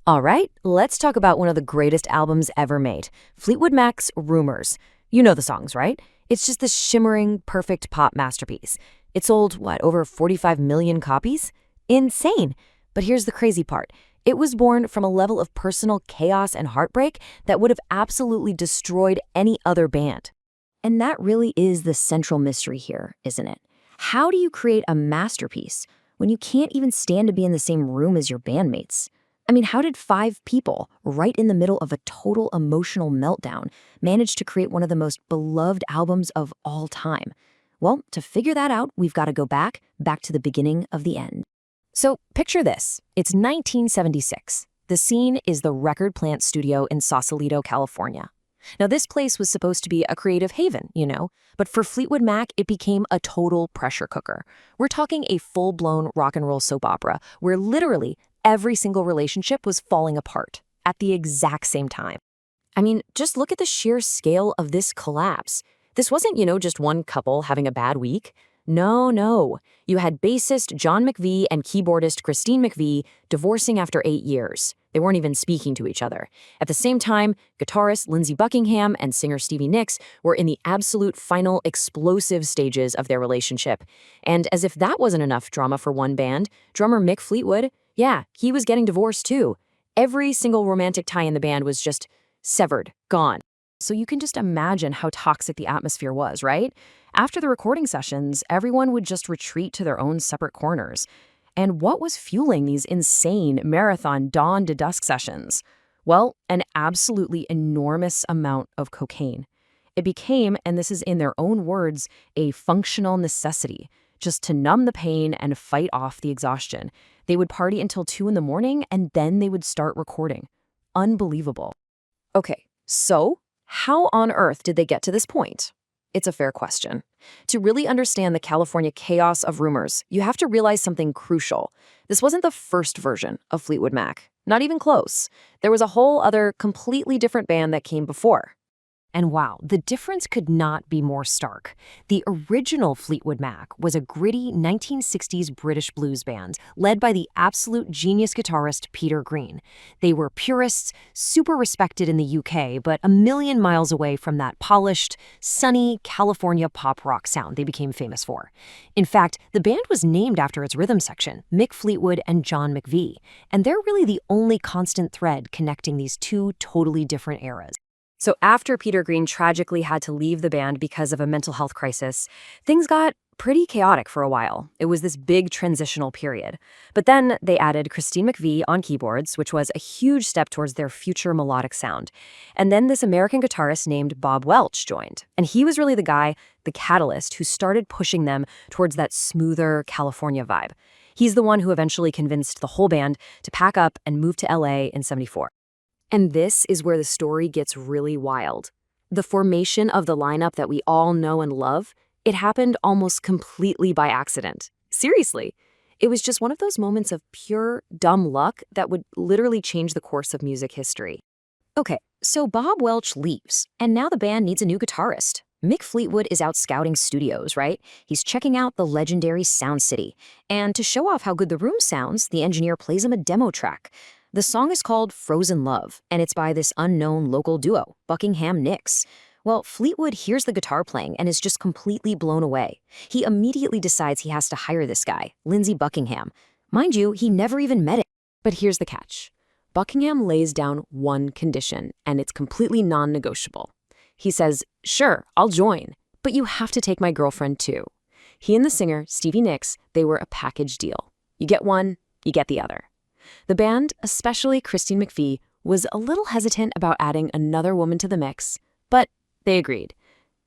All right, let's talk about one of the greatest albums ever made, Fleetwood Mac's Rumours. You know the songs, right? It's just this shimmering, perfect pop masterpiece. It sold, over 45 million copies? Insane! But here's the crazy part. It was born from a level of personal chaos and heartbreak that would have absolutely destroyed any other band. And that really is the central mystery here, isn't it? How do you create a masterpiece when you can't even stand to be in the same room as your bandmates? I mean, how did five people, right in the middle of a total emotional meltdown, manage to create one of the most beloved albums of all time? Well, to figure that out, we've got to go back to the beginning of the end. So picture this. It's 1976. The scene is the Record Plant Studio in Sausalito, California. Now, this place was supposed to be a creative haven, but for Fleetwood Mac, it became a total pressure cooker. We're talking a full-blown rock and roll soap opera where literally every single relationship was falling apart at the exact same time. I mean, just look at the sheer scale of this collapse. This wasn't, just one couple having a bad week. No. You had bassist John McVie and keyboardist Christine McVie divorcing after 8 years. They weren't even speaking to each other. At the same time, guitarist Lindsey Buckingham and singer Stevie Nicks were in the absolute final explosive stages of their relationship. And as if that wasn't enough drama for one band, drummer Mick Fleetwood, he was getting divorced too. Every single romantic tie in the band was just severed, gone. So you can just imagine how toxic the atmosphere was, right? After the recording sessions, everyone would just retreat to their own separate corners. And what was fueling these insane marathon dawn to dusk sessions? Well, an absolutely enormous amount of cocaine. It became, and this is in their own words, a functional necessity, just to numb the pain and fight off the exhaustion. They would party until 2 in the morning, and then they would start recording. Unbelievable. Okay, so how on earth did they get to this point? It's a fair question. To really understand the California chaos of Rumours, you have to realize something crucial. This wasn't the first version of Fleetwood Mac. Not even close. There was a whole other, completely different band that came before. And wow, the difference could not be more stark. The original Fleetwood Mac was a gritty 1960s British blues band led by the absolute genius guitarist Peter Green. They were purists, super respected in the UK, but a million miles away from that polished, sunny California pop rock sound they became famous for. In fact, the band was named after its rhythm section, Mick Fleetwood and John McVie, and they're really the only constant thread connecting these two totally different eras. So after Peter Green tragically had to leave the band because of a mental health crisis, things got pretty chaotic for a while. It was this big transitional period. But then they added Christine McVie on keyboards, which was a huge step towards their future melodic sound. And then this American guitarist named Bob Welch joined. And he was really the guy, the catalyst, who started pushing them towards that smoother California vibe. He's the one who eventually convinced the whole band to pack up and move to LA in '74. And this is where the story gets really wild. The formation of the lineup that we all know and love, it happened almost completely by accident. Seriously. It was just one of those moments of pure, dumb luck that would literally change the course of music history. Okay, so Bob Welch leaves, and now the band needs a new guitarist. Mick Fleetwood is out scouting studios, right? He's checking out the legendary Sound City. And to show off how good the room sounds, the engineer plays him a demo track. The song is called Frozen Love, and it's by this unknown local duo, Buckingham Nicks. Well, Fleetwood hears the guitar playing and is just completely blown away. He immediately decides he has to hire this guy, Lindsey Buckingham. Mind you, he never even met him. But here's the catch. Buckingham lays down one condition, and it's completely non-negotiable. He says, "Sure, I'll join, but you have to take my girlfriend too." He and the singer, Stevie Nicks, they were a package deal. You get one, you get the other. The band, especially Christine McVie, was a little hesitant about adding another woman to the mix, but they agreed.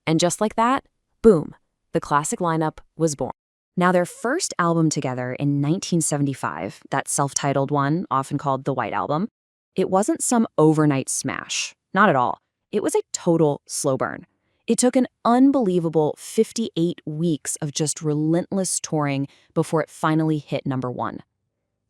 And just like that, boom, the classic lineup was born. Now, their first album together in 1975, that self-titled one, often called the White Album, it wasn't some overnight smash. Not at all. It was a total slow burn. It took an unbelievable 58 weeks of just relentless touring before it finally hit #1.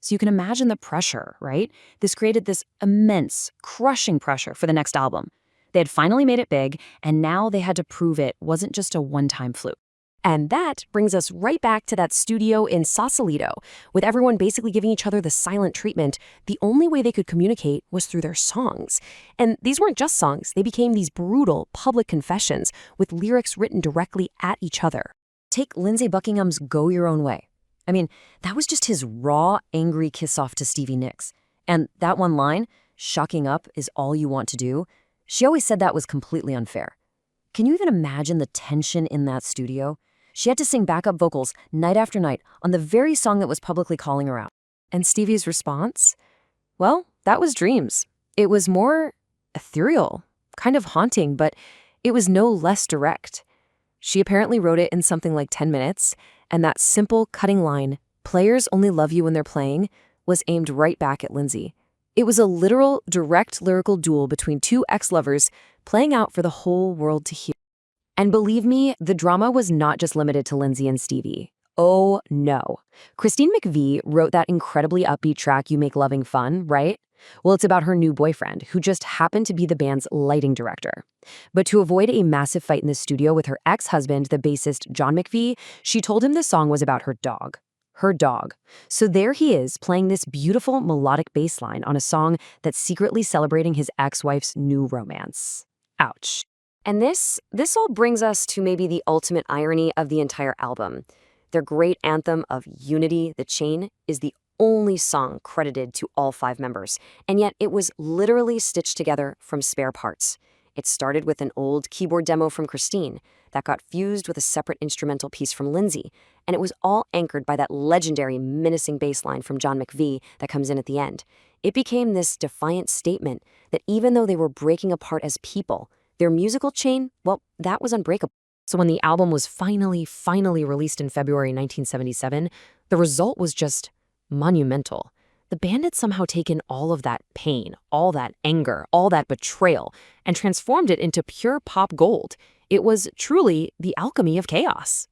So you can imagine the pressure, right? This created this immense, crushing pressure for the next album. They had finally made it big, and now they had to prove it wasn't just a one-time fluke. And that brings us right back to that studio in Sausalito, with everyone basically giving each other the silent treatment. The only way they could communicate was through their songs. And these weren't just songs, they became these brutal public confessions with lyrics written directly at each other. Take Lindsey Buckingham's Go Your Own Way. I mean, that was just his raw, angry kiss-off to Stevie Nicks. And that one line, "Shocking up is all you want to do," she always said that was completely unfair. Can you even imagine the tension in that studio? She had to sing backup vocals night after night on the very song that was publicly calling her out. And Stevie's response? Well, that was Dreams. It was more ethereal, kind of haunting, but it was no less direct. She apparently wrote it in something like 10 minutes, and that simple, cutting line, "Players only love you when they're playing," was aimed right back at Lindsey. It was a literal, direct lyrical duel between two ex-lovers playing out for the whole world to hear. And believe me, the drama was not just limited to Lindsey and Stevie. Oh no. Christine McVie wrote that incredibly upbeat track You Make Loving Fun, right? Well, it's about her new boyfriend, who just happened to be the band's lighting director. But to avoid a massive fight in the studio with her ex-husband, the bassist John McVie, she told him the song was about her dog. Her dog. So there he is, playing this beautiful melodic bass line on a song that's secretly celebrating his ex-wife's new romance. Ouch. And this all brings us to maybe the ultimate irony of the entire album. Their great anthem of Unity, The Chain, is the only song credited to all 5 members, and yet it was literally stitched together from spare parts. It started with an old keyboard demo from Christine that got fused with a separate instrumental piece from Lindsey, and it was all anchored by that legendary menacing bass line from John McVie that comes in at the end. It became this defiant statement that even though they were breaking apart as people, their musical chain, well, that was unbreakable. So when the album was finally released in February 1977, the result was just monumental. The band had somehow taken all of that pain, all that anger, all that betrayal, and transformed it into pure pop gold. It was truly the alchemy of chaos.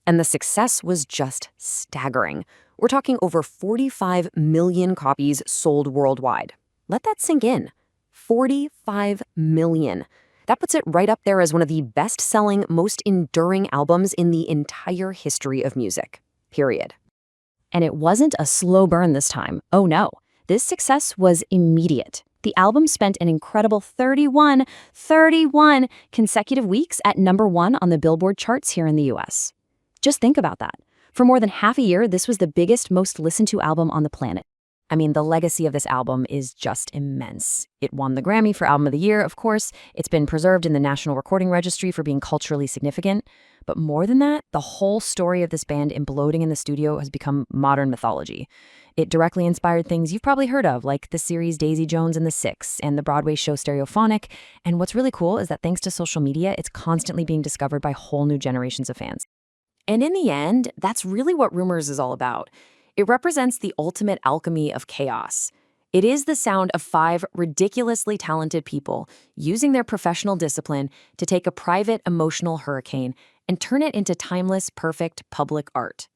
And the success was just staggering. We're talking over 45 million copies sold worldwide. Let that sink in. 45 million. That puts it right up there as one of the best-selling, most enduring albums in the entire history of music. Period. And it wasn't a slow burn this time. Oh no. This success was immediate. The album spent an incredible 31 consecutive weeks at #1 on the Billboard charts here in the US. Just think about that. For more than half a year, this was the biggest, most listened to album on the planet. I mean, the legacy of this album is just immense. It won the Grammy for Album of the Year, of course. It's been preserved in the National Recording Registry for being culturally significant. But more than that, the whole story of this band imploding in the studio has become modern mythology. It directly inspired things you've probably heard of, like the series Daisy Jones and the Six and the Broadway show Stereophonic. And what's really cool is that thanks to social media, it's constantly being discovered by whole new generations of fans. And in the end, that's really what Rumours is all about. It represents the ultimate alchemy of chaos. It is the sound of 5 ridiculously talented people using their professional discipline to take a private emotional hurricane and turn it into timeless, perfect public art.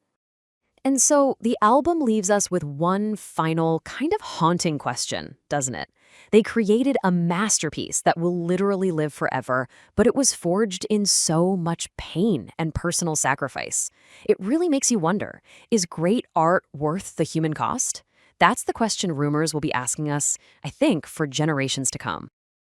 And so the album leaves us with one final, kind of haunting question, doesn't it? They created a masterpiece that will literally live forever, but it was forged in so much pain and personal sacrifice. It really makes you wonder, is great art worth the human cost? That's the question Rumours will be asking us, I think, for generations to come.